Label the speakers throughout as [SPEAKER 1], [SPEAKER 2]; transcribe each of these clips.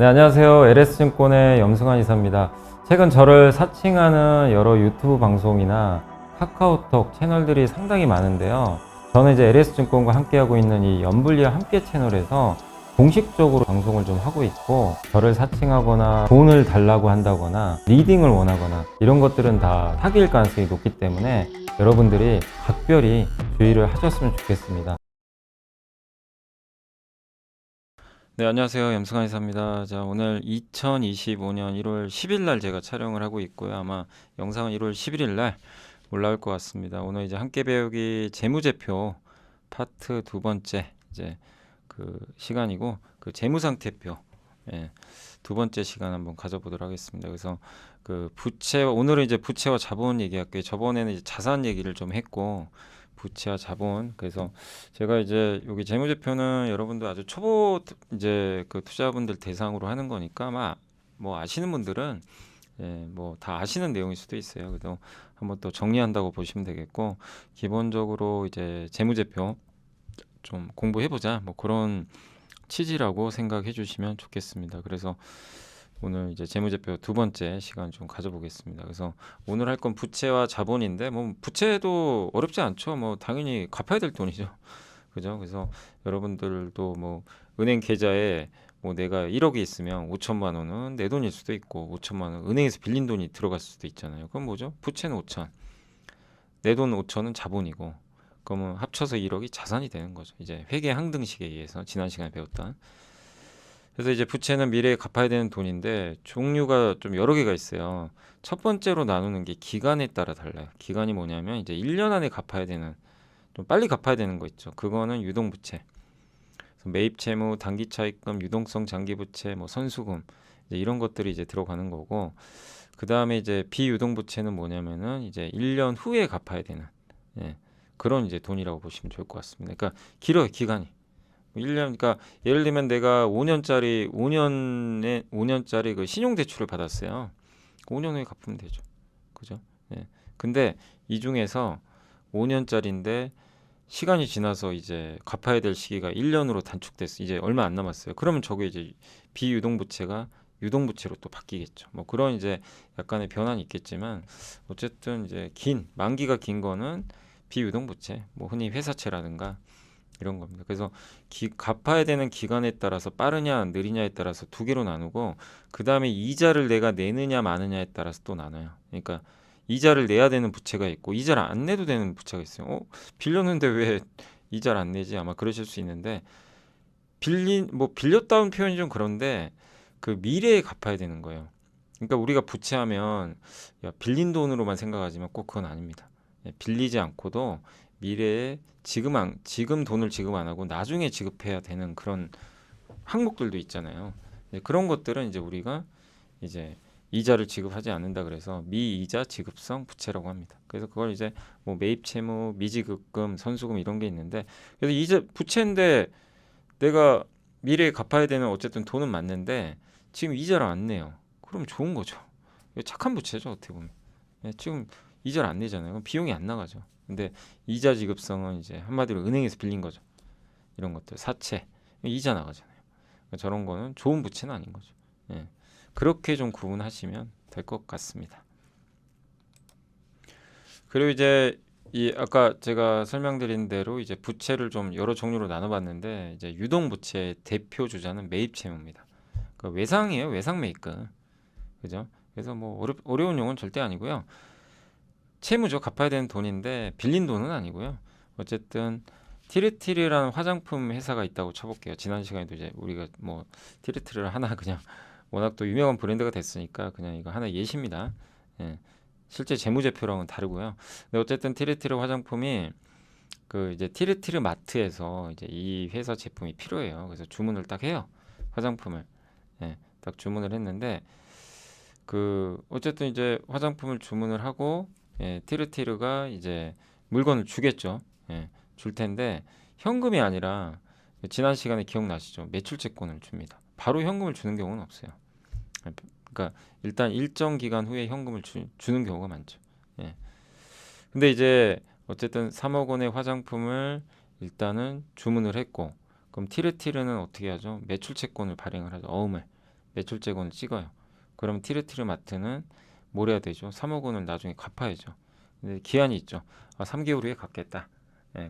[SPEAKER 1] 네, 안녕하세요. LS증권의 염승환 이사입니다. 최근 저를 사칭하는 여러 유튜브 방송이나 카카오톡 채널들이 상당히 많은데요. 저는 이제 LS증권과 함께하고 있는 이 연불리와 함께 채널에서 공식적으로 방송을 좀 하고 있고, 저를 사칭하거나 돈을 달라고 한다거나 리딩을 원하거나 이런 것들은 다 사기일 가능성이 높기 때문에 여러분들이 각별히 주의를 하셨으면 좋겠습니다. 네, 안녕하세요. 염승환 이사입니다. 자, 오늘 2025년 1월 10일 날 제가 촬영을 하고 있고요. 아마 영상은 1월 11일 날 올라올 것 같습니다. 오늘 이제 함께 배우기 재무제표 파트 두 번째 이제 그 시간이고, 그 재무상태표 두 번째 시간 한번 가져보도록 하겠습니다. 그래서 그 부채와, 오늘은 이제 부채와 자본 얘기할게요. 저번에는 이제 자산 얘기를 좀 했고, 부채와 자본. 그래서 제가 이제 여기 재무제표는 여러분들 아주 초보 이제 그 투자분들 대상으로 하는 거니까 아마 뭐 아시는 분들은 뭐 다 아시는 내용일 수도 있어요. 그래서 한번 또 정리한다고 보시면 되겠고, 기본적으로 이제 재무제표 좀 공부해보자, 뭐 그런 취지라고 생각해 주시면 좋겠습니다. 그래서 오늘 이제 재무제표 두 번째 시간 좀 가져보겠습니다. 그래서 오늘 할 건 부채와 자본인데, 뭐 부채도 어렵지 않죠. 뭐 당연히 갚아야 될 돈이죠. 그죠? 그래서 여러분들도 뭐 은행 계좌에 뭐 내가 1억이 있으면 5천만 원은 내 돈일 수도 있고, 5천만 원 은행에서 빌린 돈이 들어갔을 수도 있잖아요. 그럼 뭐죠? 부채는 5천, 내 돈 5천은 자본이고, 그러면 합쳐서 1억이 자산이 되는 거죠. 이제 회계 항등식에 의해서 지난 시간에 배웠던. 그래서 이제 부채는 미래에 갚아야 되는 돈인데 종류가 좀 여러 개가 있어요. 첫 번째로 나누는 게 기간에 따라 달라요. 기간이 뭐냐면 이제 1년 안에 갚아야 되는, 좀 빨리 갚아야 되는 거 있죠. 그거는 유동부채. 그래서 매입채무, 단기차입금, 유동성 장기부채, 뭐 선수금, 이제 이런 것들이 이제 들어가는 거고, 그 다음에 이제 비유동부채는 뭐냐면은 이제 1년 후에 갚아야 되는 그런 이제 돈이라고 보시면 좋을 것 같습니다. 그러니까 길어요, 기간이. 1년, 그러니까 예를 들면 내가 5년짜리 그 신용대출을 받았어요. 5년 후에 갚으면 되죠. 그죠? 근데 이 중에서 5년짜리인데 시간이 지나서 이제 갚아야 될 시기가 1년으로 단축됐어. 이제 얼마 안 남았어요. 그러면 저게 이제 비유동부채가 유동부채로 또 바뀌겠죠. 뭐 그런 이제 약간의 변화는 있겠지만, 어쨌든 이제 만기가 긴 거는 비유동부채, 뭐 흔히 회사채라든가 이런 겁니다. 그래서 갚아야 되는 기간에 따라서 빠르냐 느리냐에 따라서 두 개로 나누고, 그 다음에 이자를 내가 내느냐 마느냐에 따라서 또 나눠요. 그러니까 이자를 내야 되는 부채가 있고, 이자를 안 내도 되는 부채가 있어요. 빌렸는데 왜 이자를 안 내지? 아마 그러실 수 있는데, 빌렸다는 표현이 좀 그런데 그 미래에 갚아야 되는 거예요. 그러니까 우리가 부채하면 야, 빌린 돈으로만 생각하지만 꼭 그건 아닙니다. 빌리지 않고도 미래에 지금 돈을 지급 안 하고 나중에 지급해야 되는 그런 항목들도 있잖아요. 그런 것들은 이제 우리가 이제 이자를 지급하지 않는다 그래서 미이자 지급성 부채라고 합니다. 그래서 그걸 이제 뭐 매입 채무, 미지급금, 선수금 이런 게 있는데, 그래서 이자 부채인데 내가 미래에 갚아야 되는 어쨌든 돈은 맞는데 지금 이자를 안 내요. 그럼 좋은 거죠. 이거 착한 부채죠, 어떻게 보면. 지금 이자를 안 내잖아요. 그럼 비용이 안 나가죠. 근데 이자 지급성은 이제 한마디로 은행에서 빌린 거죠. 이런 것들 사채 이자 나가잖아요. 그러니까 저런 거는 좋은 부채는 아닌 거죠. 그렇게 좀 구분하시면 될 것 같습니다. 그리고 이제 이 아까 제가 설명드린 대로 이제 부채를 좀 여러 종류로 나눠봤는데, 이제 유동부채의 대표 주자는 매입채무입니다. 그 외상이에요, 외상 매입금. 그죠? 그래서 뭐 어려운 용어는 절대 아니고요. 채무죠. 갚아야 되는 돈인데 빌린 돈은 아니고요. 어쨌든 티르티르라는 화장품 회사가 있다고 쳐볼게요. 지난 시간에도 이제 우리가 뭐 티르티르를 하나 그냥 워낙 또 유명한 브랜드가 됐으니까 그냥 이거 하나 예시입니다. 실제 재무제표랑은 다르고요. 근데 어쨌든 티르티르 화장품이 그 이제 티르티르 마트에서 이제 이 회사 제품이 필요해요. 그래서 주문을 딱 해요. 화장품을. 딱 주문을 했는데, 그 어쨌든 이제 화장품을 주문을 하고 티르티르가 이제 물건을 주겠죠. 줄 텐데 현금이 아니라 지난 시간에 기억나시죠? 매출채권을 줍니다. 바로 현금을 주는 경우는 없어요. 그러니까 일단 일정 기간 후에 현금을 주는 경우가 많죠. 근데 이제 어쨌든 3억 원의 화장품을 일단은 주문을 했고, 그럼 티르티르는 어떻게 하죠? 매출채권을 발행을 하죠. 어음을 매출재고는 찍어요. 그럼 티르티르 마트는 뭘 해야 되죠? 3억 원을 나중에 갚아야죠. 근데 기한이 있죠. 3개월 후에 갚겠다.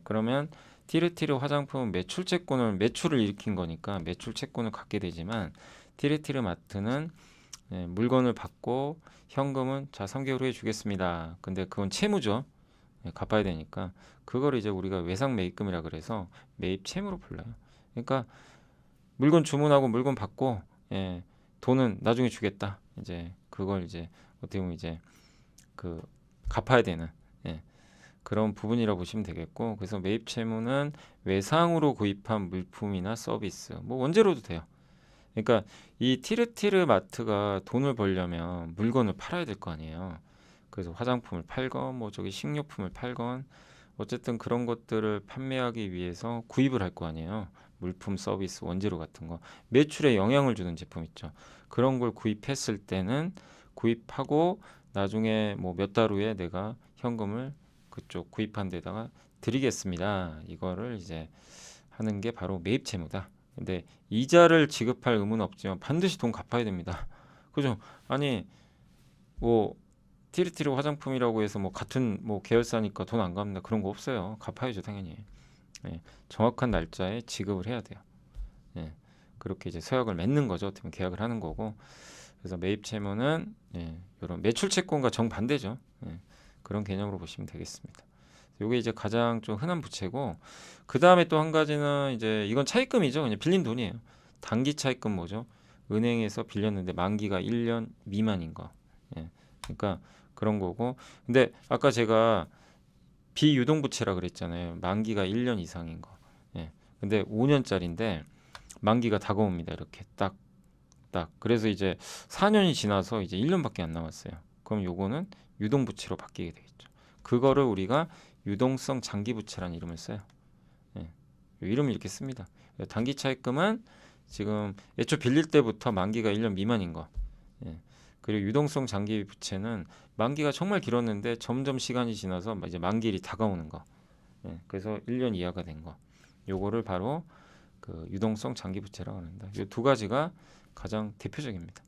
[SPEAKER 1] 그러면 티르티르 화장품은 매출을 일으킨 거니까 매출 채권을 갖게 되지만 티르티르 마트는 물건을 받고 현금은 자 3개월 후에 주겠습니다. 근데 그건 채무죠. 갚아야 되니까 그걸 이제 우리가 외상 매입금이라 그래서 매입 채무로 불러요. 그러니까 물건 주문하고 물건 받고 돈은 나중에 주겠다. 이제 그걸 이제 어떻게 보면 이제 그 갚아야 되는 그런 부분이라고 보시면 되겠고, 그래서 매입 채무는 외상으로 구입한 물품이나 서비스, 뭐 원재료도 돼요. 그러니까 이 티르티르 마트가 돈을 벌려면 물건을 팔아야 될 거 아니에요. 그래서 화장품을 팔건 뭐 저기 식료품을 팔건 어쨌든 그런 것들을 판매하기 위해서 구입을 할 거 아니에요. 물품, 서비스, 원재료 같은 거 매출에 영향을 주는 제품 있죠. 그런 걸 구입했을 때는 구입하고 나중에 뭐 몇 달 후에 내가 현금을 그쪽 구입한 데다가 드리겠습니다. 이거를 이제 하는 게 바로 매입 채무다. 근데 이자를 지급할 의무는 없지만 반드시 돈 갚아야 됩니다. 그죠? 아니 뭐 티르티르 화장품이라고 해서 뭐 같은 뭐 계열사니까 돈 안 갚는다 그런 거 없어요. 갚아야죠 당연히. 정확한 날짜에 지급을 해야 돼요. 그렇게 이제 서약을 맺는 거죠. 어떻게 보면 계약을 하는 거고. 그래서 매입 채무는 이런 매출 채권과 정반대죠. 그런 개념으로 보시면 되겠습니다. 이게 이제 가장 좀 흔한 부채고, 그 다음에 또 한 가지는 이제 이건 차입금이죠. 그냥 빌린 돈이에요. 단기 차입금 뭐죠? 은행에서 빌렸는데 만기가 1년 미만인 거. 그러니까 그런 거고. 근데 아까 제가 비유동부채라 그랬잖아요. 만기가 1년 이상인 거. 근데 5년짜리인데 만기가 다가옵니다. 이렇게 딱. 그래서 이제 4년이 지나서 이제 1년밖에 안 남았어요. 그럼 요거는 유동부채로 바뀌게 되겠죠. 그거를 우리가 유동성 장기부채라는 이름을 써요. 이름을 이렇게 씁니다. 단기 차입금은 지금 애초 빌릴 때부터 만기가 1년 미만인 거. 그리고 유동성 장기 부채는 만기가 정말 길었는데 점점 시간이 지나서 이제 만기일이 다가오는 거. 그래서 1년 이하가 된 거. 요거를 바로 그 유동성 장기 부채라고 합니다. 이 두 가지가 가장 대표적입니다.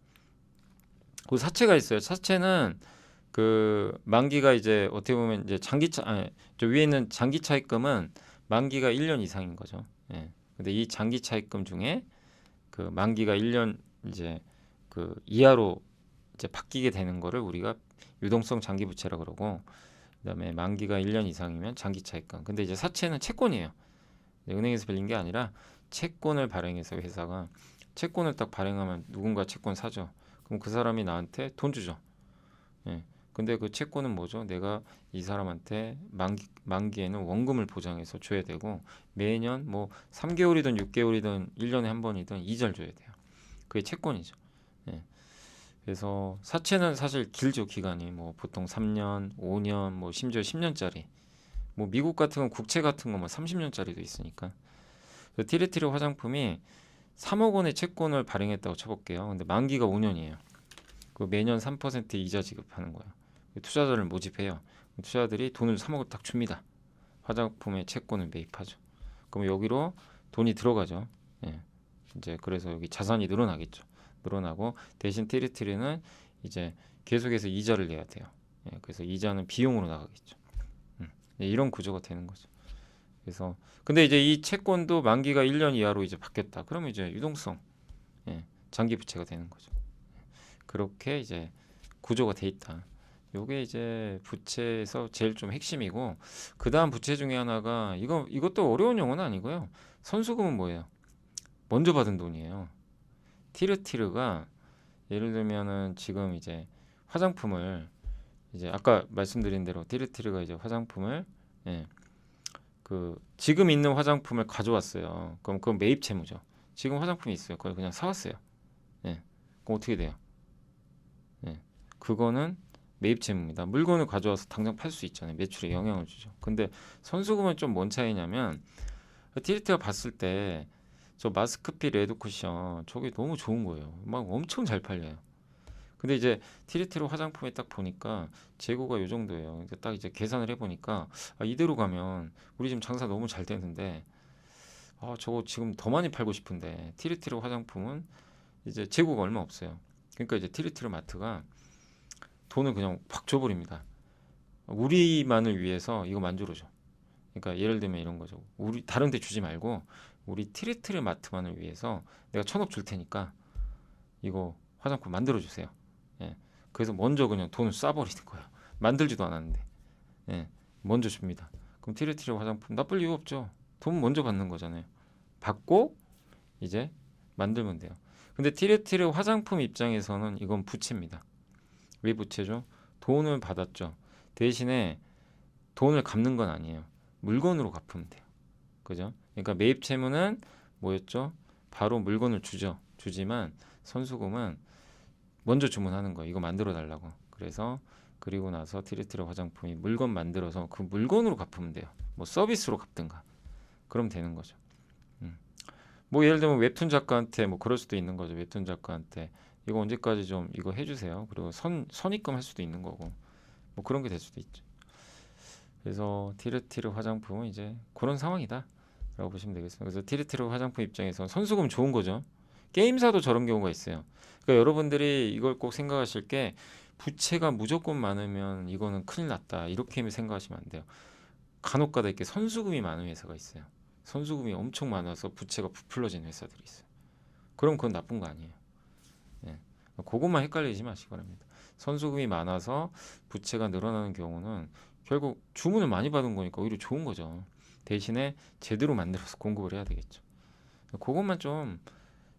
[SPEAKER 1] 그 사채가 있어요. 사채는 그 만기가 이제 어떻게 보면 이제 저 위에 있는 장기 차입금은 만기가 1년 이상인 거죠. 근데 이 장기 차입금 중에 그 만기가 1년 이제 그 이하로 이제 바뀌게 되는 거를 우리가 유동성 장기 부채라 그러고, 그다음에 만기가 1년 이상이면 장기 차입금. 근데 이제 사채는 채권이에요. 은행에서 빌린 게 아니라 채권을 발행해서 회사가 채권을 딱 발행하면 누군가 채권 사죠. 그럼 그 사람이 나한테 돈 주죠. 근데 그 채권은 뭐죠? 내가 이 사람한테 만기에는 원금을 보장해서 줘야 되고, 매년 뭐 3개월이든 6개월이든 1년에 한 번이든 이자를 줘야 돼요. 그게 채권이죠. 그래서 사채는 사실 길죠. 기간이 뭐 보통 3년, 5년, 뭐 심지어 10년짜리. 뭐 미국 같은 건 국채 같은 거 뭐 30년짜리도 있으니까. 티르티르 화장품이 3억 원의 채권을 발행했다고 쳐볼게요. 근데 만기가 5년이에요. 그 매년 3% 이자 지급하는 거예요. 투자자를 모집해요. 투자자들이 돈을 3억을 딱 줍니다. 화장품의 채권을 매입하죠. 그럼 여기로 돈이 들어가죠. 이제 그래서 여기 자산이 늘어나겠죠. 늘어나고 대신 티르티르는 이제 계속해서 이자를 내야 돼요. 그래서 이자는 비용으로 나가겠죠. 이런 구조가 되는 거죠. 그래서 근데 이제 이 채권도 만기가 1년 이하로 이제 바뀌었다. 그러면 이제 유동성 장기 부채가 되는 거죠. 그렇게 이제 구조가 돼 있다. 요게 이제 부채에서 제일 좀 핵심이고, 그 다음 부채 중에 하나가 이것도 어려운 용어는 아니고요. 선수금은 뭐예요? 먼저 받은 돈이에요. 티르티르가 예를 들면은 지금 이제 화장품을 이제 아까 말씀드린 대로 티르티르가 이제 화장품을 그 지금 있는 화장품을 가져왔어요. 그럼 그건 매입 채무죠. 지금 화장품이 있어요. 그걸 그냥 사왔어요. 그럼 어떻게 돼요? 그거는 매입 채무입니다. 물건을 가져와서 당장 팔 수 있잖아요. 매출에 영향을 주죠. 근데 선수금은 좀 뭔 차이냐면, 티르티르가 봤을 때 저 마스크핏 레드 쿠션 저게 너무 좋은 거예요. 막 엄청 잘 팔려요. 근데 이제 티르티르 화장품에 딱 보니까 재고가 요 정도예요. 이제 딱 이제 계산을 해보니까 이대로 가면 우리 지금 장사 너무 잘 되는데 저거 지금 더 많이 팔고 싶은데 티르티르 화장품은 이제 재고가 얼마 없어요. 그러니까 이제 트리트르마트가 돈을 그냥 확 줘버립니다. 우리만을 위해서 이거 만들어줘. 그러니까 예를 들면 이런 거죠. 우리 다른 데 주지 말고 우리 트리트르마트만을 위해서 내가 1,000억 줄 테니까 이거 화장품 만들어 주세요. 예. 그래서 먼저 그냥 돈을 쏴버리는 거예요. 만들지도 않았는데. 예. 먼저 줍니다. 그럼 트리트르 화장품 나쁠 이유 없죠. 돈 먼저 받는 거잖아요. 받고 이제 만들면 돼요. 근데 트리트르 화장품 입장에서는 이건 부채입니다. 왜 부채죠? 돈을 받았죠. 대신에 돈을 갚는 건 아니에요. 물건으로 갚으면 돼요. 그죠? 그러니까 매입 채무는 뭐였죠? 바로 물건을 주죠. 주지만 선수금은 먼저 주문하는 거예요. 이거 만들어 달라고. 그래서 그리고 나서 트리트르 화장품이 물건 만들어서 그 물건으로 갚으면 돼요. 뭐 서비스로 갚든가. 그럼 되는 거죠. 뭐 예를 들면 웹툰 작가한테 뭐 그럴 수도 있는 거죠. 웹툰 작가한테 이거 언제까지 좀 이거 해주세요. 그리고 선입금 할 수도 있는 거고 뭐 그런 게 될 수도 있죠. 그래서 트리트르 화장품은 이제 그런 상황이다 라고 보시면 되겠습니다. 그래서 트리트르 화장품 입장에서 선수금 좋은 거죠. 게임사도 저런 경우가 있어요. 그러니까 여러분들이 이걸 꼭 생각하실 게 부채가 무조건 많으면 이거는 큰일 났다 이렇게 생각하시면 안 돼요. 간혹가다 이렇게 선수금이 많은 회사가 있어요. 선수금이 엄청 많아서 부채가 부풀러진 회사들이 있어요. 그럼 그건 나쁜 거 아니에요. 예. 그것만 헷갈리지 마시기 바랍니다. 선수금이 많아서 부채가 늘어나는 경우는 결국 주문을 많이 받은 거니까 오히려 좋은 거죠. 대신에 제대로 만들어서 공급을 해야 되겠죠. 그것만 좀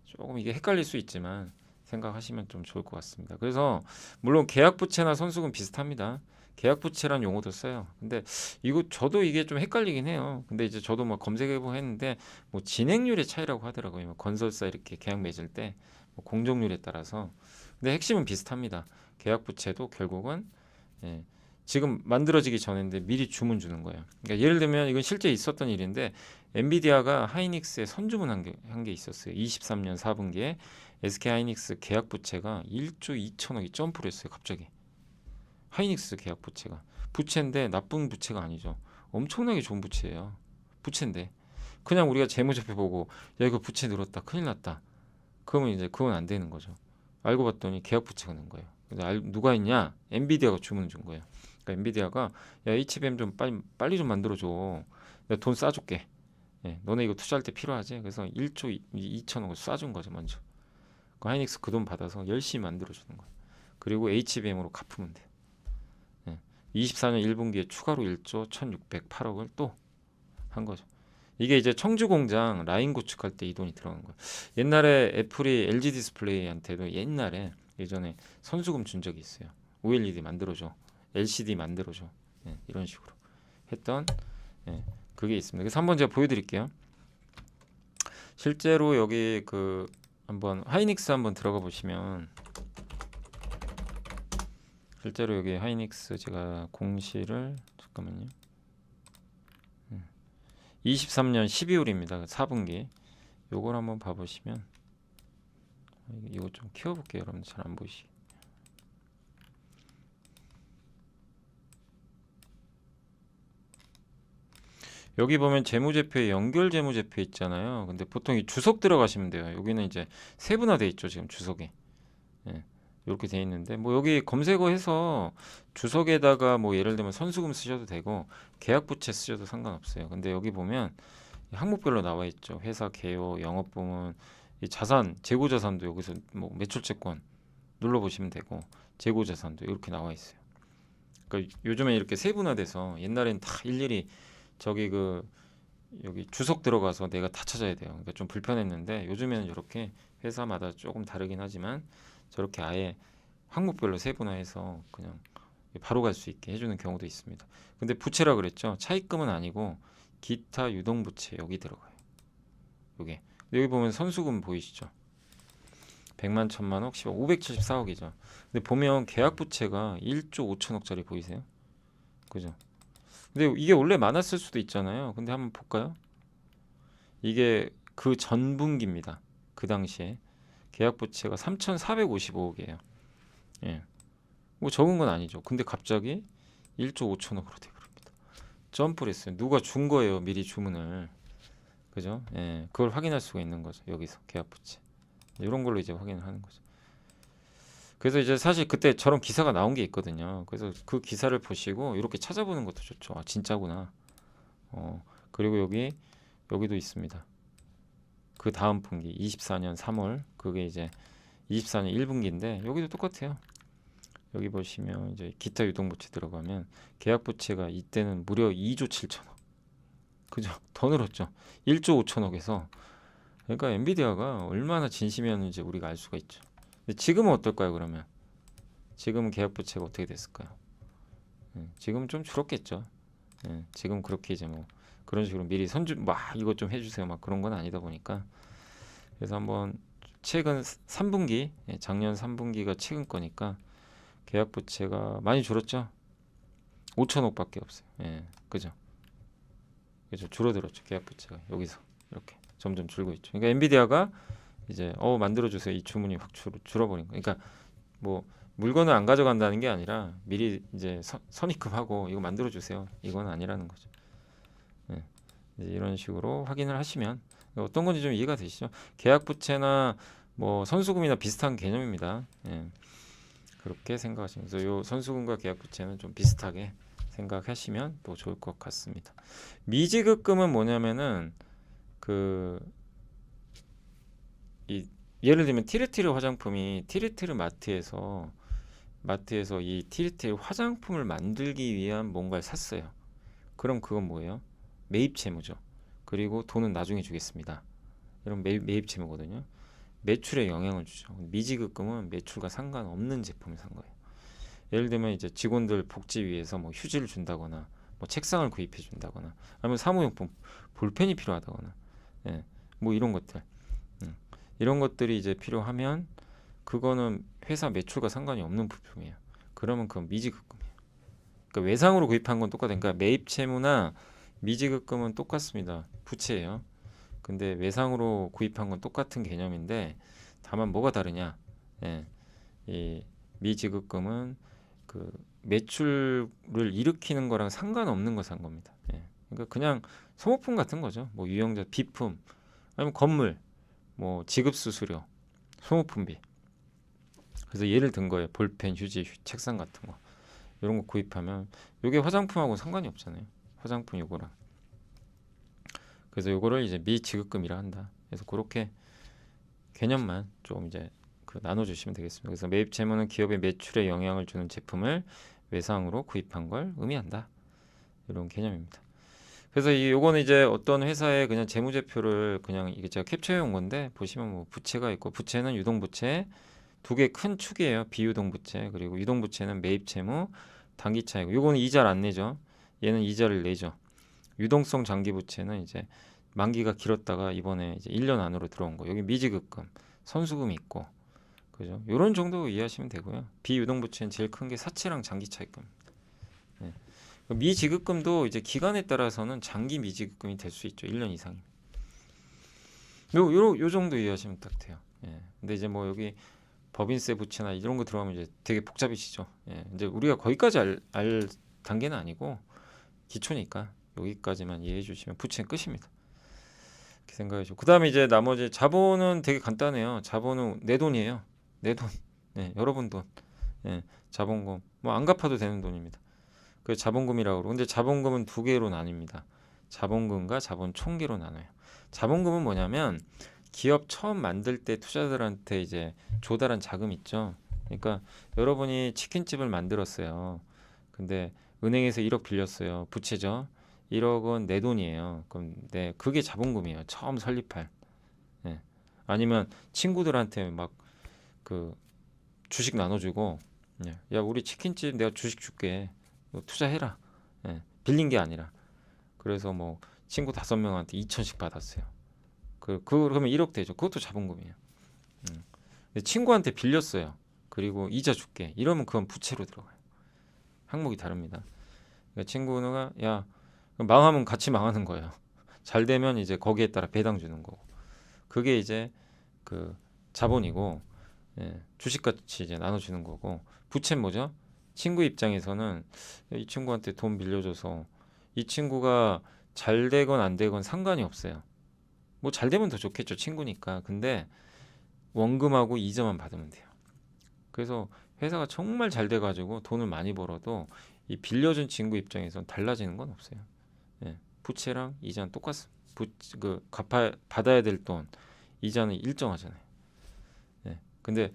[SPEAKER 1] 조금 이게 헷갈릴 수 있지만 생각하시면 좀 좋을 것 같습니다. 그래서 물론 계약 부채나 선수금 비슷합니다. 계약 부채란 용어도 써요. 근데 이거 저도 이게 좀 헷갈리긴 해요. 근데 이제 저도 뭐 검색해보고 했는데 뭐 진행률의 차이라고 하더라고요. 뭐 건설사 이렇게 계약 맺을 때 뭐 공정률에 따라서. 근데 핵심은 비슷합니다. 계약 부채도 결국은 예, 지금 만들어지기 전인데 미리 주문 주는 거예요. 그러니까 예를 들면 이건 실제 있었던 일인데 엔비디아가 하이닉스에 선주문 한 게 있었어요. 23년 4분기에 SK 하이닉스 계약 부채가 1조 2천억이 점프를 했어요. 갑자기. 하이닉스 계약 부채가. 부채인데 나쁜 부채가 아니죠. 엄청나게 좋은 부채예요. 부채인데. 그냥 우리가 재무제표 보고 야 이거 부채 늘었다. 큰일 났다. 그러면 이제 그건 안 되는 거죠. 알고 봤더니 계약 부채가 는 거예요. 그래서 누가 했냐? 엔비디아가 주문을 준 거예요. 그러니까 엔비디아가 야 HBM 좀 빨리 좀 만들어줘. 내가 돈 싸줄게. 예, 너네 이거 투자할 때 필요하지? 그래서 1조 2천억을 쏴준 거죠 먼저. 그 하이닉스 그 돈 받아서 열심히 만들어주는 거예요. 그리고 HBM으로 갚으면 돼요. 예, 24년 1분기에 추가로 1조 1,608억을 또 한 거죠. 이게 이제 청주 공장 라인 구축할 때 이 돈이 들어간 거예요. 옛날에 애플이 LG 디스플레이한테도 옛날에 예전에 선수금 준 적이 있어요. OLED 만들어줘, LCD 만들어줘, 예, 이런 식으로 했던 예, 그게 있습니다. 그래서 한번 제가 보여드릴게요. 실제로 여기 그 한번 하이닉스 한번 들어가 보시면 실제로 여기 하이닉스 제가 공시를 잠깐만요. 23년 12월입니다. 4분기. 요걸 한번 봐보시면 이거 좀 키워볼게요. 여러분들 잘 안 보이시. 여기 보면 재무제표에 연결 재무제표 있잖아요. 근데 보통 이 주석 들어가시면 돼요. 여기는 이제 세분화돼 있죠. 지금 주석에. 예, 이렇게 돼 있는데 뭐 여기 검색어해서 주석에다가 뭐 예를 들면 선수금 쓰셔도 되고 계약부채 쓰셔도 상관없어요. 근데 여기 보면 항목별로 나와 있죠. 회사 개요, 영업부문, 이 자산, 재고자산도 여기서 뭐 매출채권 눌러보시면 되고 재고자산도 이렇게 나와 있어요. 그러니까 요즘에 이렇게 세분화돼서 옛날엔 다 일일이 저기 그 여기 주석 들어가서 내가 다 찾아야 돼요. 그러니까 좀 불편했는데 요즘에는 이렇게 회사마다 조금 다르긴 하지만 저렇게 아예 항목별로 세분화해서 그냥 바로 갈 수 있게 해주는 경우도 있습니다. 근데 부채라 그랬죠. 차입금은 아니고 기타 유동부채 여기 들어가요. 요게. 근데 여기 보면 선수금 보이시죠? 100만, 1000만억, 10억, 574억이죠. 근데 보면 계약부채가 1조 5천억짜리 보이세요? 그죠? 근데 이게 원래 많았을 수도 있잖아요. 근데 한번 볼까요? 이게 그 전분기입니다. 그 당시에 계약부채가 3,455억이에요. 예. 뭐 적은 건 아니죠. 근데 갑자기 1조 5천억으로 돼버립니다. 점프를 했어요. 누가 준 거예요, 미리 주문을. 그죠? 예. 그걸 확인할 수가 있는 거죠. 여기서 계약부채. 이런 걸로 이제 확인을 하는 거죠. 그래서 이제 사실 그때 저런 기사가 나온 게 있거든요. 그래서 그 기사를 보시고 이렇게 찾아보는 것도 좋죠. 아, 진짜구나. 그리고 여기도 있습니다. 그 다음 분기 24년 3월 그게 이제 24년 1분기인데 여기도 똑같아요. 여기 보시면 이제 기타 유동부채 들어가면 계약부채가 이때는 무려 2조 7천억. 그죠? 더 늘었죠. 1조 5천억에서. 그러니까 엔비디아가 얼마나 진심이었는지 우리가 알 수가 있죠. 근데 지금은 어떨까요, 그러면? 지금은 계약부채가 어떻게 됐을까요? 지금 좀 줄었겠죠. 지금 그렇게 이제 뭐 그런 식으로 미리 선주 막 이것 좀 해주세요 막 그런 건 아니다 보니까. 그래서 한번 최근 3분기 작년 3분기가 최근 거니까 계약부채가 많이 줄었죠. 5천억밖에 없어요. 그죠? 그죠? 줄어들었죠. 계약부채가 여기서 이렇게 점점 줄고 있죠. 그러니까 엔비디아가 이제 만들어주세요 이 주문이 확 줄어버린 거. 그러니까 뭐 물건을 안 가져간다는 게 아니라 미리 이제 선입금하고 이거 만들어주세요 이건 아니라는 거죠. 이제 이런 식으로 확인을 하시면 어떤 건지 좀 이해가 되시죠? 계약부채나 뭐 선수금이나 비슷한 개념입니다. 그렇게 생각하시면 그래서 요 선수금과 계약부채는 좀 비슷하게 생각하시면 또 좋을 것 같습니다. 미지급금은 뭐냐면은 그 예를 들면 티르티르 화장품이 티르티르 마트에서 이 티르티르 화장품을 만들기 위한 뭔가를 샀어요. 그럼 그건 뭐예요? 매입 채무죠. 그리고 돈은 나중에 주겠습니다. 이런 매입 채무거든요. 매출에 영향을 주죠. 미지급금은 매출과 상관없는 제품을 산 거예요. 예를 들면 이제 직원들 복지 위해서 뭐 휴지를 준다거나 뭐 책상을 구입해 준다거나 아니면 사무용품 볼펜이 필요하다거나 뭐 이런 것들 이런 것들이 이제 필요하면 그거는 회사 매출과 상관이 없는 부품이에요. 그러면 그건 미지급금이에요. 그러니까 외상으로 구입한 건 똑같아요. 그러니까 매입 채무나 미지급금은 똑같습니다. 부채예요. 근데 외상으로 구입한 건 똑같은 개념인데 다만 뭐가 다르냐? 이 미지급금은 그 매출을 일으키는 거랑 상관없는 거 산 겁니다. 그러니까 그냥 소모품 같은 거죠. 뭐 유형자 비품 아니면 건물 뭐 지급 수수료 소모품비. 그래서 예를 든 거예요. 볼펜, 휴지, 책상 같은 거 이런 거 구입하면 이게 화장품하고 상관이 없잖아요. 화장품 요거랑. 그래서 요거를 이제 미지급금이라 한다. 그래서 그렇게 개념만 좀 이제 나눠주시면 되겠습니다. 그래서 매입 채무는 기업의 매출에 영향을 주는 제품을 외상으로 구입한 걸 의미한다. 이런 개념입니다. 그래서 요거는 이제 어떤 회사의 그냥 재무제표를 그냥 이게 제가 캡처해 온 건데 보시면 뭐 부채가 있고 부채는 유동부채 두 개 큰 축이에요. 비유동부채 그리고 유동부채는 매입채무 단기차이고 요거는 이자를 안 내죠. 얘는 이자를 내죠. 유동성 장기부채는 이제 만기가 길었다가 이번에 이제 1년 안으로 들어온 거. 여기 미지급금, 선수금이 있고, 그죠? 이런 정도 이해하시면 되고요. 비유동부채는 제일 큰 게 사채랑 장기차입금. 미지급금도 이제 기간에 따라서는 장기 미지급금이 될 수 있죠. 1년 이상이. 요 정도 이해하시면 딱 돼요. 근데 이제 뭐 여기 법인세 부채나 이런 거 들어가면 이제 되게 복잡해지죠. 이제 우리가 거기까지 알 단계는 아니고 기초니까 여기까지만 이해해 주시면 부채는 끝입니다. 이렇게 생각하시고 그 다음에 이제 나머지 자본은 되게 간단해요. 자본은 내 돈이에요. 내 돈. 여러분 돈. 자본금. 뭐 안 갚아도 되는 돈입니다. 그 자본금이라고 그러고 근데 자본금은 두 개로 나뉩니다. 자본금과 자본 총계로 나눠요. 자본금은 뭐냐면 기업 처음 만들 때 투자자들한테 이제 조달한 자금 있죠. 그러니까 여러분이 치킨집을 만들었어요. 근데 은행에서 1억 빌렸어요. 부채죠. 1억은 내 돈이에요. 그럼 그게 자본금이에요. 처음 설립할. 아니면 친구들한테 막 그 주식 나눠주고, 야 우리 치킨집 내가 주식 줄게. 너 투자해라. 빌린 게 아니라. 그래서 뭐 친구 5명한테 2천씩 받았어요. 그러면 1억 되죠. 그것도 자본금이에요. 근데 친구한테 빌렸어요. 그리고 이자 줄게. 이러면 그건 부채로 들어가요. 항목이 다릅니다. 그러니까 친구가 야 망하면 같이 망하는 거예요. 잘 되면 이제 거기에 따라 배당 주는 거고. 그게 이제 그 자본이고 주식같이 이제 나눠주는 거고. 부채는 뭐죠? 친구 입장에서는 이 친구한테 돈 빌려줘서 이 친구가 잘 되건 안 되건 상관이 없어요. 뭐 잘 되면 더 좋겠죠. 친구니까. 근데 원금하고 이자만 받으면 돼요. 그래서 회사가 정말 잘 돼가지고 돈을 많이 벌어도 이 빌려준 친구 입장에선 달라지는 건 없어요. 예, 부채랑 이자는 똑같습니다. 받아야 될 돈, 이자는 일정하잖아요. 예, 근데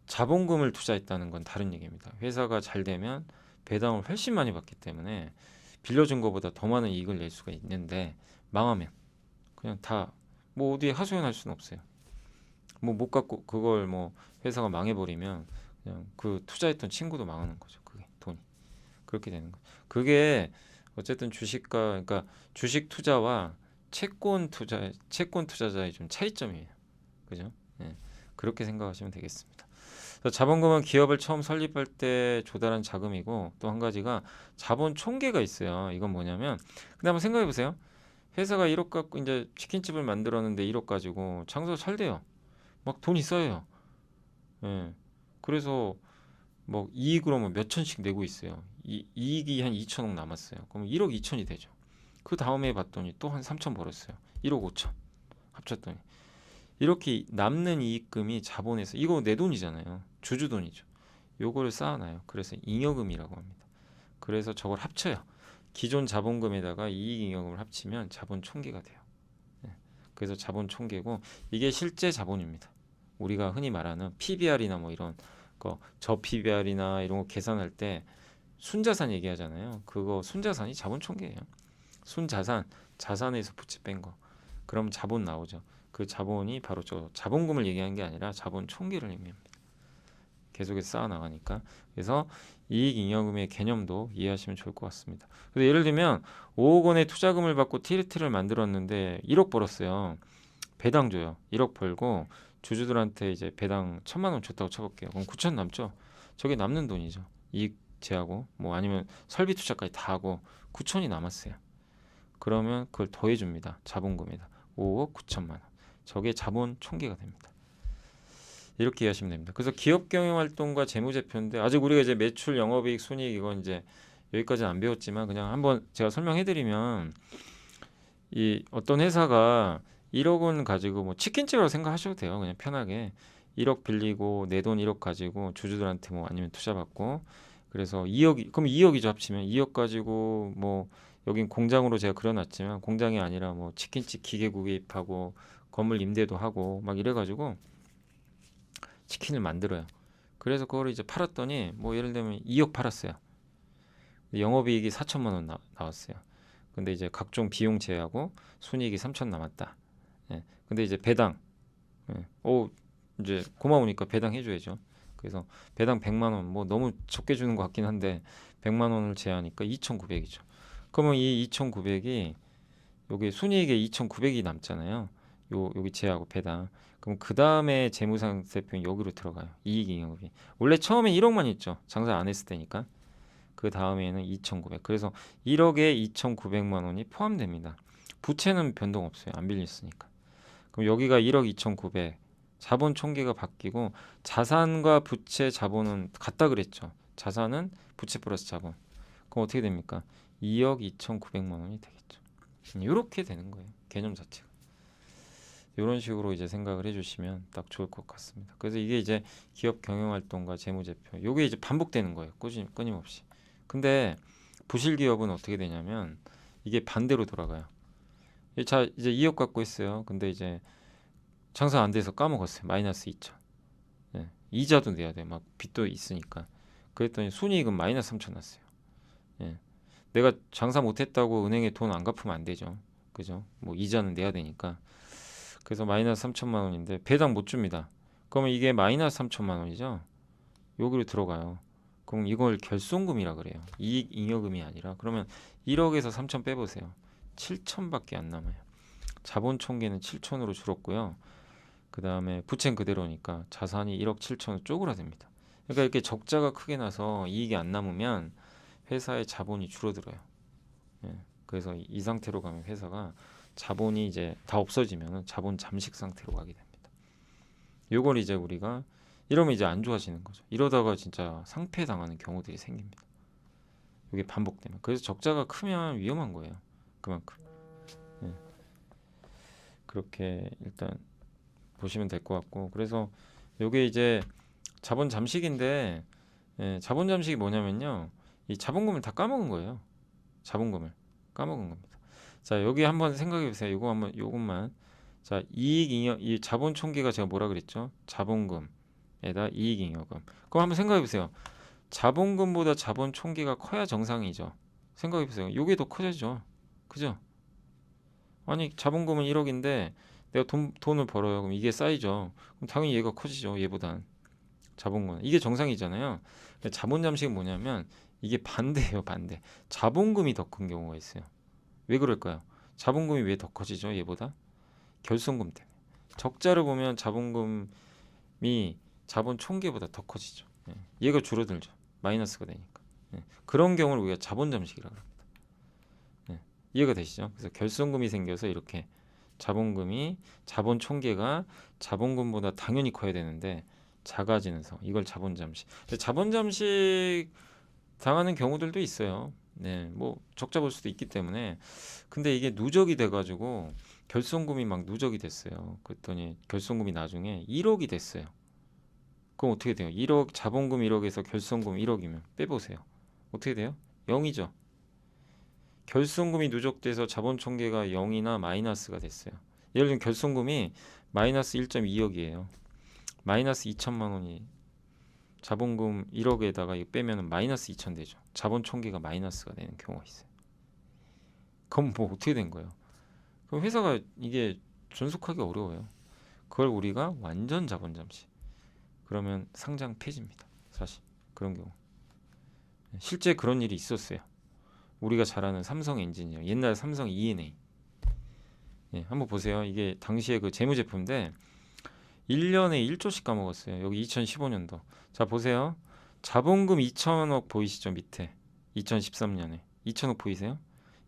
[SPEAKER 1] 자본금을 투자했다는 건 다른 얘기입니다. 회사가 잘 되면 배당을 훨씬 많이 받기 때문에 빌려준 것보다 더 많은 이익을 낼 수가 있는데 망하면 그냥 다 뭐 어디에 하소연할 수는 없어요. 뭐 못 갖고 그걸 뭐 회사가 망해버리면 그냥 그 투자했던 친구도 망하는 거죠. 그게 돈이 그렇게 되는 거죠. 그게 어쨌든 그러니까 주식 투자와 채권 투자자의 좀 차이점이에요. 그죠? 예, 그렇게 생각하시면 되겠습니다. 그래서 자본금은 기업을 처음 설립할 때 조달한 자금이고 또 한 가지가 자본 총계가 있어요. 이건 뭐냐면 근데 한번 생각해 보세요. 회사가 1억 갖고 이제 치킨집을 만들었는데 1억 가지고 장사 잘 돼요. 막 돈이 쌓여요. 예. 그래서 뭐 이익으로 뭐 몇 천씩 내고 있어요. 이익이 한 2천억 남았어요. 그럼 1억 2천이 되죠. 그 다음에 봤더니 또 한 3천 벌었어요. 1억 5천 합쳤더니 이렇게 남는 이익금이 자본에서 이거 내 돈이잖아요. 주주 돈이죠. 요거를 쌓아놔요. 그래서 잉여금이라고 합니다. 그래서 저걸 합쳐요. 기존 자본금에다가 이익잉여금을 합치면 자본 총계가 돼요. 예. 그래서 자본 총계고 이게 실제 자본입니다. 우리가 흔히 말하는 PBR이나 뭐 이런 거 저PBR이나 이런 거 계산할 때 순자산 얘기하잖아요. 그거 순자산이 자본 총계예요. 순자산, 자산에서 부채 뺀 거. 그럼 자본 나오죠. 그 자본이 바로 저 자본금을 얘기하는 게 아니라 자본 총계를 의미합니다. 계속해서 쌓아 나가니까. 그래서 이익잉여금의 개념도 이해하시면 좋을 것 같습니다. 그래서 예를 들면 5억 원의 투자금을 받고 TRT를 만들었는데 1억 벌었어요. 배당 줘요. 1억 벌고 주주들한테 이제 배당 1,000만 원 줬다고 쳐볼게요. 그럼 9천 남죠? 저게 남는 돈이죠. 이익 제하고 뭐 아니면 설비 투자까지 다 하고 9천이 남았어요. 그러면 그걸 더해줍니다. 자본금에다 5억 9천만 원. 저게 자본 총계가 됩니다. 이렇게 이해하시면 됩니다. 그래서 기업 경영 활동과 재무제표인데 아직 우리가 이제 매출, 영업이익, 순이익 이건 이제 여기까지는 안 배웠지만 그냥 한번 제가 설명해드리면 이 어떤 회사가 1억 원 가지고 뭐 치킨집이라고 생각하셔도 돼요. 그냥 편하게 1억 빌리고 내 돈 1억 가지고 주주들한테 뭐 아니면 투자 받고 그래서 2억이 그럼 2억이죠 합치면 2억 가지고 뭐 여긴 공장으로 제가 그려놨지만 공장이 아니라 뭐 치킨집 기계 구입하고 건물 임대도 하고 막 이래가지고 치킨을 만들어요. 그래서 그거를 이제 팔았더니 뭐 예를 들면 2억 팔았어요. 영업이익이 4천만 원 나왔어요. 근데 이제 각종 비용 제하고 순이익이 3천 남았다. 예. 근데 이제 배당, 예. 이제 고마우니까 배당 해줘야죠. 그래서 배당 100만 원, 뭐 너무 적게 주는 것 같긴 한데 100만 원을 제하니까 2,900이죠. 그러면 이 2,900이 여기 순이익에 2,900이 남잖아요. 여기 제하고 배당. 그럼 그 다음에 재무상태표는 여기로 들어가요. 이익잉여금이. 원래 처음에 1억만 있죠. 장사 안 했을 때니까. 그 다음에는 2,900. 그래서 1억에 2,900만 원이 포함됩니다. 부채는 변동 없어요. 안 빌렸으니까. 그럼 여기가 1억 2,900. 자본 총계가 바뀌고 자산과 부채 자본은 같다 그랬죠. 자산은 부채 플러스 자본. 그럼 어떻게 됩니까? 2억 2,900만 원이 되겠죠. 이렇게 되는 거예요. 개념 자체가. 이런 식으로 이제 생각을 해주시면 딱 좋을 것 같습니다. 그래서 이게 이제 기업 경영 활동과 재무제표. 이게 이제 반복되는 거예요. 끊임없이. 근데 부실 기업은 어떻게 되냐면 이게 반대로 돌아가요. 자, 이제 2억 갖고 있어요. 근데 이제 장사 안 돼서 까먹었어요. 마이너스 2천. 예, 이자도 내야 돼. 막 빚도 있으니까. 그랬더니 순이익은 마이너스 3천 났어요. 예, 내가 장사 못했다고 은행에 돈 안 갚으면 안 되죠. 그죠? 뭐 이자는 내야 되니까. 그래서 마이너스 3천만 원인데 배당 못 줍니다. 그러면 이게 마이너스 3천만 원이죠. 여기로 들어가요. 그럼 이걸 결손금이라 그래요. 이익 잉여금이 아니라. 그러면 1억에서 3천 빼보세요. 7천밖에 안 남아요. 자본 총계는 7천으로 줄었고요. 그 다음에 부채는 그대로니까 자산이 1억 7천으로 쪼그라듭니다. 그러니까 이렇게 적자가 크게 나서 이익이 안 남으면 회사의 자본이 줄어들어요. 예. 그래서 이 상태로 가면 회사가 자본이 이제 다 없어지면 자본 잠식 상태로 가게 됩니다. 요걸 이제 우리가 이러면 이제 안 좋아지는 거죠. 이러다가 진짜 상폐 당하는 경우들이 생깁니다. 이게 반복되면. 그래서 적자가 크면 위험한 거예요. 그만큼. 예. 그렇게 일단 보시면 될 것 같고, 그래서 요게 이제 자본 잠식인데, 자본 잠식이 뭐냐면요, 이 자본금을 다 까먹은 거예요. 자본금을 까먹은 겁니다. 자, 여기 한번 생각해 보세요. 요거 한번 요것만. 자, 이익잉여 이 자본 총계가 제가 뭐라 그랬죠? 자본금에다 이익잉여금. 그럼 한번 생각해 보세요. 자본금보다 자본 총계가 커야 정상이죠. 생각해 보세요. 요게 더 커야죠. 그죠? 아니, 자본금은 1억인데 내가 돈을 벌어요. 그럼 이게 쌓이죠. 그럼 당연히 얘가 커지죠. 얘보단. 자본금. 이게 정상이잖아요. 근데 자본 잠식은 뭐냐면 이게 반대예요, 반대. 자본금이 더 큰 경우가 있어요. 왜 그럴까요? 자본금이 왜 더 커지죠, 얘보다? 결손금 때문에. 적자를 보면 자본금이 자본 총계보다 더 커지죠. 얘가 줄어들죠. 마이너스가 되니까. 그런 경우를 우리가 자본 잠식이라고 합니다. 이해가 되시죠? 그래서 결손금이 생겨서 이렇게 자본 총계가 자본금보다 당연히 커야 되는데 작아지는 상황. 이걸 자본 잠식. 자본 잠식 당하는 경우들도 있어요. 네, 뭐 적자 볼 수도 있기 때문에. 근데 이게 누적이 돼가지고 결손금이 막 누적이 됐어요. 그랬더니 결손금이 나중에 1억이 됐어요. 그럼 어떻게 돼요? 1억 자본금 1억에서 결손금 1억이면 빼보세요. 어떻게 돼요? 0이죠. 결손금이 누적돼서 자본 총계가 0이나 마이너스가 됐어요. 예를 들면 결손금이 마이너스 1.2억이에요. 마이너스 2천만 원이 자본금 1억에다가 이거 빼면 마이너스 2천 되죠. 자본 총계가 마이너스가 되는 경우가 있어요. 그럼 뭐 어떻게 된 거예요? 그럼 회사가 이게 존속하기 어려워요. 그걸 우리가 완전 자본 잠시. 그러면 상장 폐지입니다. 사실 그런 경우. 실제 그런 일이 있었어요. 우리가 잘 아는 삼성 엔지니어, 옛날 삼성 E&A. 한번 보세요. 이게 당시에 그 재무제표인데 1년에 1조씩 까먹었어요. 여기 2015년도. 자, 보세요. 자본금 2천억 보이시죠? 밑에. 2013년에. 2천억 보이세요?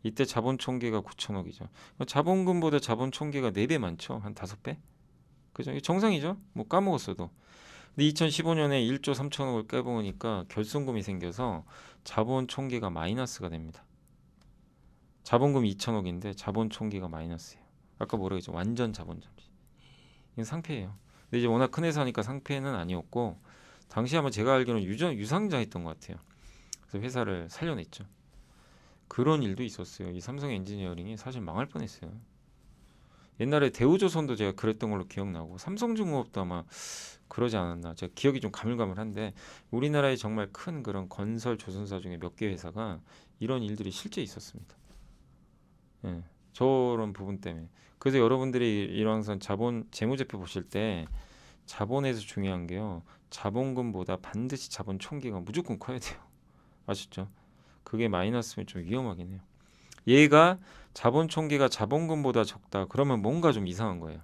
[SPEAKER 1] 이때 자본 총계가 9천억이죠. 자본금보다 자본 총계가 4배 많죠? 한 5배? 그죠? 이게 정상이죠? 뭐 까먹었어도. 근데 2015년에 1조 3천억을 까먹으니까 결손금이 생겨서 자본 총계가 마이너스가 됩니다. 자본금 2천억인데 자본 총계가 마이너스예요. 아까 뭐라 했죠? 완전 자본 잠시. 이건 상폐예요. 근데 이제 워낙 큰 회사니까 상폐는 아니었고 당시 아마 제가 알기로는 유상장했던 것 같아요. 그래서 회사를 살려냈죠. 그런 일도 있었어요. 이 삼성 엔지니어링이 사실 망할 뻔했어요. 옛날에 대우조선도 제가 그랬던 걸로 기억나고 삼성중공업도 아마 그러지 않았나. 제가 기억이 좀 가물가물한데 우리나라에 정말 큰 그런 건설 조선사 중에 몇 개 회사가 이런 일들이 실제 있었습니다. 예, 저런 부분 때문에. 그래서 여러분들이 일왕선 자본 재무제표 보실 때 자본에서 중요한 게요. 자본금보다 반드시 자본 총계가 무조건 커야 돼요. 아셨죠? 그게 마이너스면 좀 위험하긴 해요. 얘가 자본 총계가 자본금보다 적다. 그러면 뭔가 좀 이상한 거예요.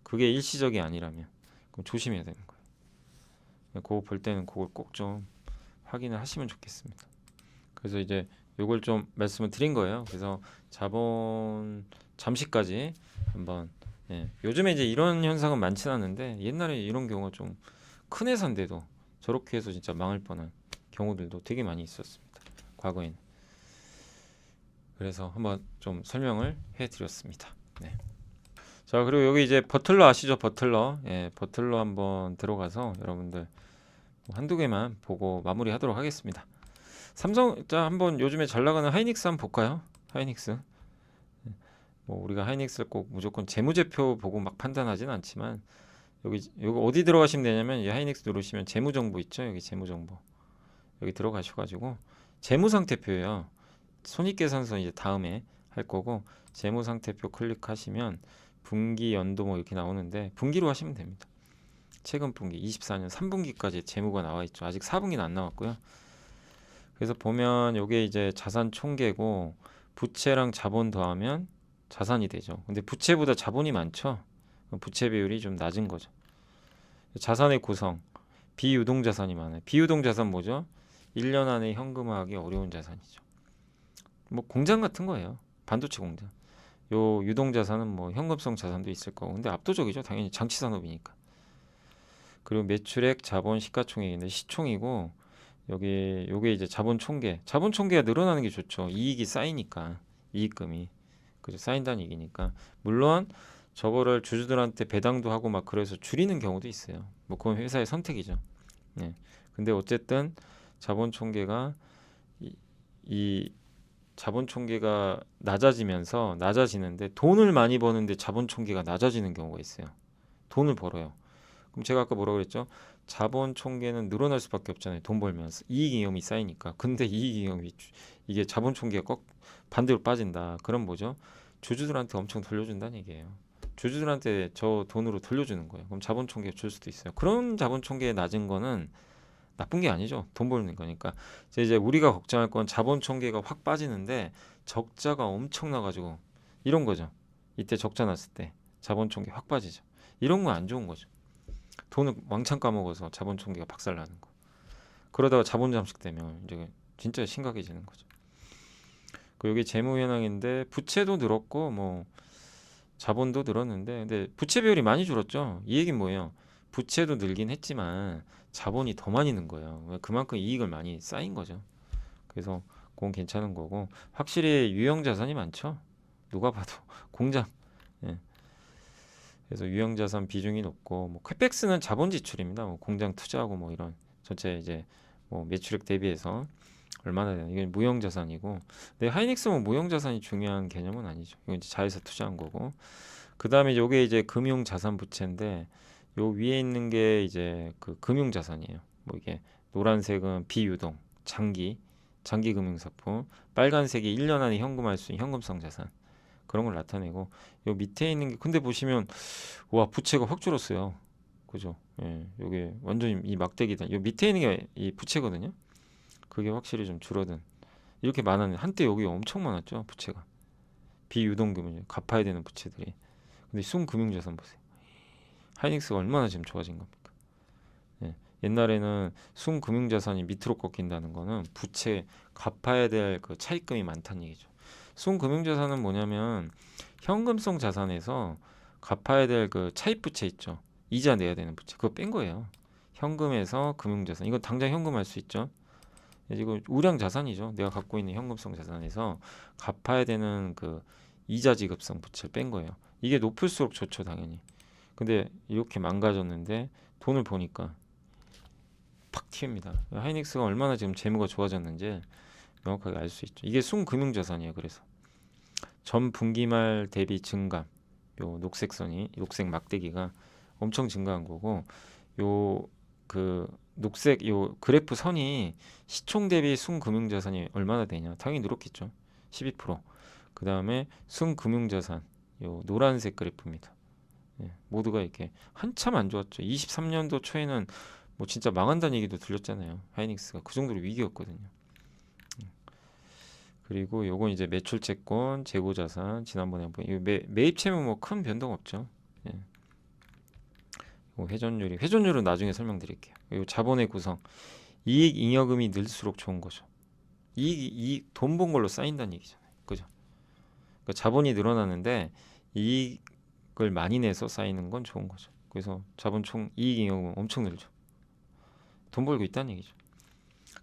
[SPEAKER 1] 그게 일시적이 아니라면 그럼 조심해야 되는 거예요. 그거 볼 때는 그걸 꼭 좀 확인을 하시면 좋겠습니다. 그래서 이제 요걸 좀 말씀을 드린 거예요. 그래서 자본 잠시까지 한번. 요즘에 이제 이런 현상은 많지는 않은데 옛날에 이런 경우가 좀 큰 회사인데도 저렇게 해서 진짜 망할 뻔한 경우들도 되게 많이 있었습니다. 과거에는. 그래서 한번 좀 설명을 해드렸습니다. 네. 자, 그리고 여기 이제 버틀러 아시죠? 버틀러. 버틀러 한번 들어가서 여러분들 한두 개만 보고 마무리하도록 하겠습니다. 삼성, 자, 한번 요즘에 잘 나가는 하이닉스 한번 볼까요? 하이닉스. 뭐 우리가 하이닉스를 꼭 무조건 재무제표 보고 막 판단하지는 않지만 여기 어디 들어가시면 되냐면 이 하이닉스 누르시면 재무정보 있죠? 여기 재무정보. 여기 들어가셔가지고 재무상태표예요. 손익계산서 이제 다음에 할 거고 재무상태표 클릭하시면 분기, 연도 뭐 이렇게 나오는데 분기로 하시면 됩니다. 최근 분기 24년 3분기까지 재무가 나와 있죠. 아직 4분기는 안 나왔고요. 그래서 보면 요게 이제 자산 총계고 부채랑 자본 더하면 자산이 되죠. 근데 부채보다 자본이 많죠. 부채 비율이 좀 낮은 거죠. 자산의 구성 비유동자산이 많아요. 비유동자산 뭐죠? 1년 안에 현금화하기 어려운 자산이죠. 뭐 공장 같은 거예요. 반도체 공장. 요 유동자산은 뭐 현금성 자산도 있을 거고 근데 압도적이죠. 당연히 장치산업이니까. 그리고 매출액, 자본, 시가총액인데 시총이고 여기 요게 이제 자본 총계. 자본 총계가 늘어나는 게 좋죠. 이익이 쌓이니까. 이익금이. 그죠? 쌓인다는 얘기니까. 물론 저거를 주주들한테 배당도 하고 막 그래서 줄이는 경우도 있어요. 뭐 그건 회사의 선택이죠. 네. 근데 어쨌든 자본 총계가 이, 이 자본 총계가 낮아지는데 돈을 많이 버는데 자본 총계가 낮아지는 경우가 있어요. 돈을 벌어요. 그럼 제가 아까 뭐라고 그랬죠? 자본 총계는 늘어날 수밖에 없잖아요. 돈 벌면서 이익 이념이 쌓이니까. 근데 이익 이념이 이게 자본 총계가 꼭 반대로 빠진다. 그럼 뭐죠? 주주들한테 엄청 돌려준다는 얘기예요. 주주들한테 저 돈으로 돌려주는 거예요. 그럼 자본 총계 줄 수도 있어요. 그런 자본 총계 낮은 거는 나쁜 게 아니죠. 돈 버는 거니까. 이제 우리가 걱정할 건 자본 총계가 확 빠지는데 적자가 엄청나가지고 이런 거죠. 이때 적자 났을 때 자본 총계 확 빠지죠. 이런 건 안 좋은 거죠. 돈을 왕창 까먹어서 자본 총계가 박살나는 거. 그러다가 자본 잠식되면 이제 진짜 심각해지는 거죠. 그 여기 재무 현황인데 부채도 늘었고 뭐 자본도 늘었는데 근데 부채 비율이 많이 줄었죠. 이 얘기는 뭐예요? 부채도 늘긴 했지만 자본이 더 많이 는 거예요. 그만큼 이익을 많이 쌓인 거죠. 그래서 그건 괜찮은 거고 확실히 유형 자산이 많죠. 누가 봐도 공장. 예. 그래서 유형 자산 비중이 높고 뭐 캐펙스는 자본 지출입니다. 뭐 공장 투자하고 뭐 이런 전체 이제 뭐 매출액 대비해서 얼마나 되나 이건 무형 자산이고 근데 하이닉스는 무형 자산이 중요한 개념은 아니죠. 이건 이제 자회사 투자한 거고 그 다음에 요게 이제 금융 자산 부채인데 요 위에 있는 게 이제 그 금융 자산이에요. 뭐 이게 노란색은 비유동 장기 금융 상품, 빨간색이 1년 안에 현금할 수 있는 현금성 자산 그런 걸 나타내고 요 밑에 있는 게 근데 보시면 와 부채가 확 줄었어요. 그죠? 예, 요게 완전히 이 막대기다. 요 밑에 있는 게 이 부채거든요. 그게 확실히 좀 줄어든. 이렇게 많았는데 한때 여기 엄청 많았죠 부채가. 비유동금융 갚아야 되는 부채들이. 근데 순금융자산 보세요. 하이닉스가 얼마나 지금 좋아진 겁니까? 예, 옛날에는 순금융자산이 밑으로 꺾인다는 거는 부채 갚아야 될 그 차입금이 많다는 얘기죠. 순금융자산은 뭐냐면 현금성 자산에서 갚아야 될 그 차입 부채 있죠. 이자 내야 되는 부채 그거 뺀 거예요. 현금에서 금융자산 이거 당장 현금할 수 있죠. 이거 우량 자산이죠. 내가 갖고 있는 현금성 자산에서 갚아야 되는 그 이자 지급성 부채를 뺀 거예요. 이게 높을수록 좋죠, 당연히. 근데 이렇게 망가졌는데 돈을 보니까 팍 튀입니다. 하이닉스가 얼마나 지금 재무가 좋아졌는지 명확하게 알 수 있죠. 이게 순금융자산이에요. 그래서 전 분기말 대비 증감, 요 녹색 막대기가 엄청 증가한 거고, 요 그 녹색 요 그래프 선이 시총 대비 순금융자산이 얼마나 되냐? 당연히 늘었겠죠. 12%. 그 다음에 순금융자산 요 노란색 그래프입니다. 예, 모두가 이렇게 한참 안 좋았죠. 23년도 초에는 뭐 진짜 망한다는 얘기도 들렸잖아요. 하이닉스가 그 정도로 위기였거든요. 그리고 요건 이제 매출채권, 재고자산 지난번에 한번 매입채무 뭐 큰 변동 없죠. 예. 요 회전율은 나중에 설명드릴게요. 요 자본의 구성, 이익 잉여금이 늘수록 좋은 거죠. 이익 돈 번 걸로 쌓인다는 얘기잖아요. 그죠? 그러니까 자본이 늘어나는데 이익을 많이 내서 쌓이는 건 좋은 거죠. 그래서 자본 총 이익 잉여금 엄청 늘죠. 돈 벌고 있다는 얘기죠.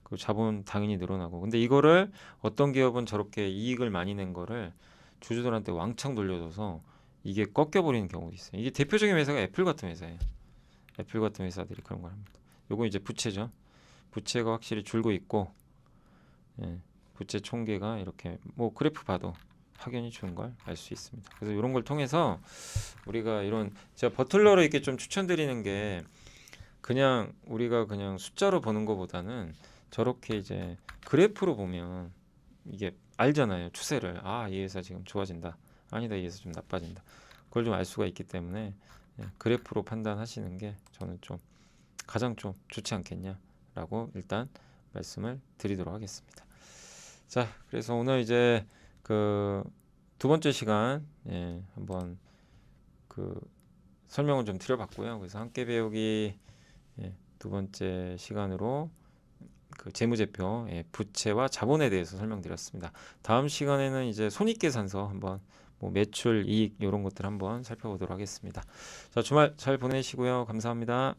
[SPEAKER 1] 그 자본 당연히 늘어나고 근데 이거를 어떤 기업은 저렇게 이익을 많이 낸 거를 주주들한테 왕창 돌려줘서 이게 꺾여버리는 경우도 있어요. 이게 대표적인 회사가 애플 같은 회사예요. 애플 같은 회사들이 그런 걸 합니다. 요거 이제 부채죠. 부채가 확실히 줄고 있고 예, 부채 총계가 이렇게 뭐 그래프 봐도 확연히 좋은 걸 알 수 있습니다. 그래서 이런 걸 통해서 우리가 이런 제가 버틀러를 이렇게 좀 추천드리는 게 그냥 우리가 그냥 숫자로 보는 것보다는 저렇게 이제 그래프로 보면 이게 알잖아요. 추세를. 아, 이 회사 지금 좋아진다. 아니다, 이 회사 좀 나빠진다. 그걸 좀 알 수가 있기 때문에 예, 그래프로 판단하시는 게 저는 좀 가장 좀 좋지 않겠냐라고 일단 말씀을 드리도록 하겠습니다. 자, 그래서 오늘 이제 그 두 번째 시간 예, 한번 그 설명을 좀 드려봤고요. 그래서 함께 배우기 예, 두 번째 시간으로 그 재무제표, 예, 부채와 자본에 대해서 설명드렸습니다. 다음 시간에는 이제 손익계산서 한번 뭐 매출, 이익 이런 것들 한번 살펴보도록 하겠습니다. 자, 주말 잘 보내시고요. 감사합니다.